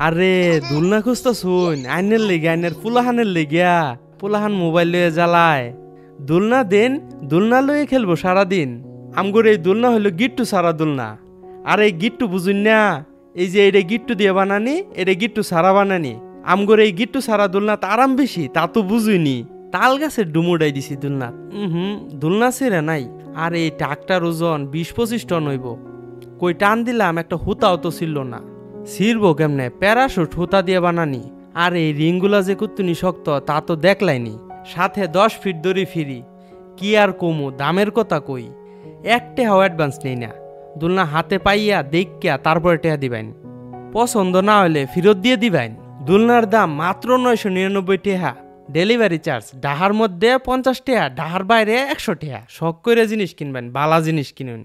আরে দুলনা খুঁজতো শুন আইনের লেগে আইনের পুলাহানের লেগিয়া পুলাহান মোবাইল লয়ে জ্বালায় দুলনা দেন দুলনা লয়ে খেলবো সারাদিন আমগোর এই দুলনা হইলো গিট্টু সারা দুলনা আর এই গিট্টু বুঝুন না এই যে এটা গিট্টু দিয়ে বানানি এটা গিট্টু সারা বানানি আমগোর এই গিট্টু সারা দুলনা তো আরাম বেশি তা তো বুঝুইনি তাল গাছের ডুমুডাই দিছি দুলনা দুলনা ছেড়ে নাই আর এই ট্রাকটার ওজন 20-25 টন হইব কই টান দিলাম একটা হুতাও তো ছিল না ছিড়বো কেমনে প্যারাশুট হুতা দিয়ে বানানি আর এই রিংগুলা যে কুত্তুনি শক্ত তা তো দেখলাইনি সাথে 10 ফিট দড়ি ফিরি কি আর কমু দামের কথা কই একটা হাও অ্যাডভান্স নেই না দুলনা হাতে পাইয়া দেখিয়া তারপরে টেয়া দিবেন পছন্দ না হলে ফেরত দিয়ে দিবেন দুলনার দাম মাত্র 999 টাকা ডেলিভারি চার্জ ডাহার মধ্যে 50 টাকা ডাহার বাইরে 100 টাকা শখ করে জিনিস কিনবেন বালা জিনিস কিনুন।